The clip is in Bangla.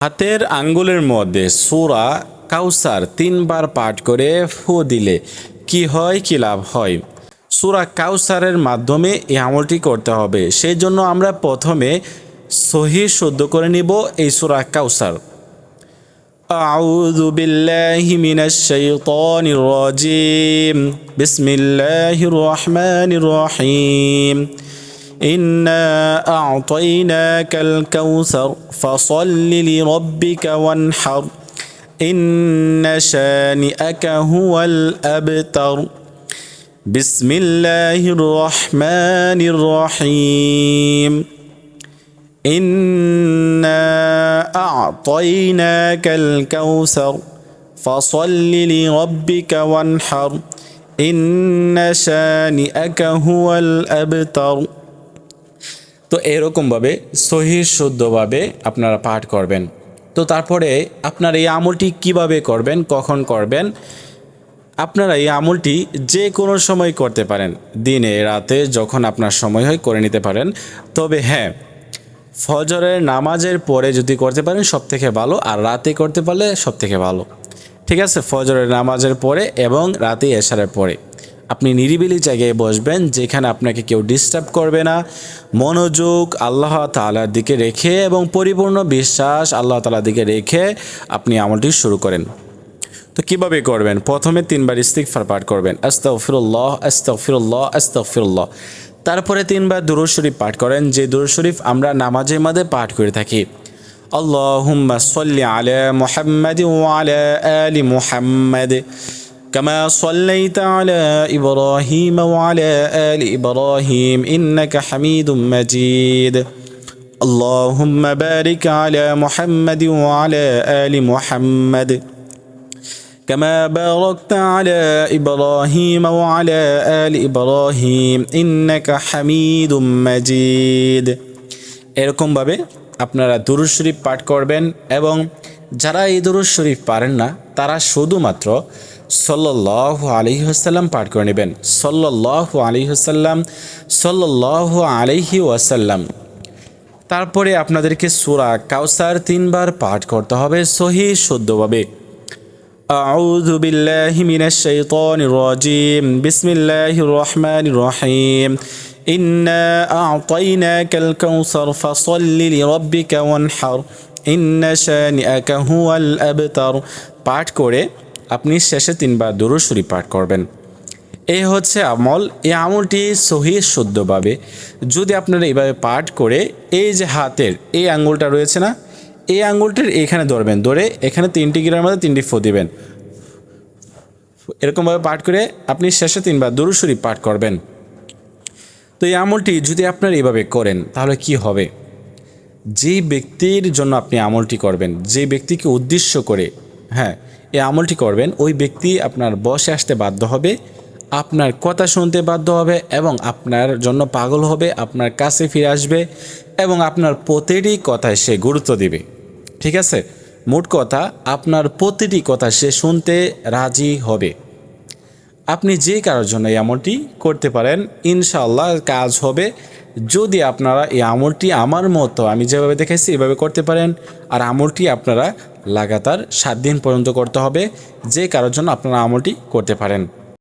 হাতের আঙ্গুলের মধ্যে সূরা কাউসার ৩ বার পাঠ করে ফু দিলে কি হয়, কি লাভ হয়? সূরা কাউসারের মাধ্যমে এই আমলটি করতে হবে। সেই জন্য আমরা প্রথমে সহিহ শুদ্ধ করে নিব এই সূরা কাউসার। আউযু বিল্লাহি মিনাশ শাইতানির রাজিম। বিসমিল্লাহির রহমানির রহিম। إنا أعطيناك الكوثر فصل لربك وانحر إن شانئك هو الأبتر بسم الله الرحمن الرحيم إنا أعطيناك الكوثر فصل لربك وانحر إن شانئك هو الأبتر। তো এরকমভাবে সহিহ শুদ্ধভাবে আপনারা পাঠ করবেন। তো তারপরে আপনারা এই আমলটি কিভাবে করবেন, কখন করবেন? আপনারা এই আমলটি যে কোনো সময় করতে পারেন, দিনে রাতে যখন আপনার সময় হয় করে নিতে পারেন। তবে হ্যাঁ, ফজরের নামাজের পরে যদি করতে পারেন সব থেকে ভালো, আর রাতে করতে পারলে সব থেকে ভালো। ঠিক আছে, ফজরের নামাজের পরে এবং রাতে এশারের পরে আপনি নিরিবিলি জায়গায় বসবেন, যেখানে আপনাকে কেউ ডিস্টার্ব করবে না। মনোযোগ আল্লাহ তাআলার দিকে রেখে এবং পরিপূর্ণ বিশ্বাস আল্লাহ তাআলার দিকে রেখে আপনি আমলটি শুরু করেন। তো কিভাবে করবেন? প্রথমে 3 বার ইস্তিগফার পাঠ করবেন, আস্তাগফিরুল্লাহ আস্তাগফিরুল্লাহ আস্তাগফিরুল্লাহ। তারপরে 3 বার দুরূদ শরীফ পাঠ করেন, যে দুরূদ শরীফ আমরা নামাজের মধ্যে পাঠ করে থাকি। আল্লাহুম্মা সাল্লি আলা মুহাম্মাদ ওয়া আলা আলি মুহাম্মাদ كما صليت على إبراهيم وعلى آل إبراهيم إنك حميد مجيد اللهم بارك على محمد وعلى آل محمد كما باركت على إبراهيم وعلى آل إبراهيم إنك حميد مجيد। এরকম ভাবে আপনারা দুরূদ শরীফ পাঠ করবেন এবং যারা এই দুরূদ শরীফ পারেন না তারা শুধুমাত্র সাল্লাল্লাহু আলাইহি ওয়াসাল্লাম পাঠ করে নেবেন। সাল্লাল্লাহু আলাইহি ওয়াসাল্লাম, সাল্লাল্লাহু আলাইহি ওয়াসাল্লাম। তারপরে আপনাদেরকে সূরা কাউসার 3 বার পাঠ করতে হবে সহিহ শুদ্ধভাবে। আউযু বিল্লাহি মিনাশ শাইতানির রাজিম। বিসমিল্লাহির রহমানির রহিম। ইন্না আ'তাইনাকাল কাউসার ফাসাল্লি লিরাব্বিকা ওয়ানহার ইন্না শানিআকা হুয়াল আবতার। পাঠ করে আপনি শেষে 3 বার দুরূদ শরীফ পাঠ করবেন। এই হচ্ছে আমল। এই আমলটি সহিহ শুদ্ধভাবে যদি আপনারা এইভাবে পাঠ করে এই যে হাতের এই আঙ্গুলটা রয়েছে না, এই আঙ্গুলটির এখানে ধরবেন, ধরে এখানে 3টি গিরার মধ্যে 3টি ফু দিবেন। এরকমভাবে পাঠ করে আপনি শেষে 3 বার দুরূদ শরীফ পাঠ করবেন। তো এই আমলটি যদি আপনারা এইভাবে করেন তাহলে কি হবে? যে ব্যক্তির জন্য আপনি আমলটি করবেন, যে ব্যক্তিকে উদ্দেশ্য করে এই আমলটি করবেন, ওই ব্যক্তি আপনার বসে আসতে বাধ্য হবে, আপনার কথা শুনতে বাধ্য হবে এবং আপনার জন্য পাগল হবে, আপনার কাছে ফিরে আসবে এবং আপনার প্রতিটি কথায় সে গুরুত্ব দিবে। ঠিক আছে, মোট কথা আপনার প্রতিটি কথা সে শুনতে রাজি হবে। আপনি যে কারোর জন্য এই আমলটি করতে পারেন, ইনশাআল্লাহ কাজ হবে। যদি আপনারা এই আমলটি আমার মতো আমি যেভাবে দেখাইছি এভাবে করতে পারেন, আর আমলটি আপনারা লাগাতার 7 দিন পর্যন্ত করতে হবে, যে কারোর জন্য আপনারা আমলটি করতে পারেন।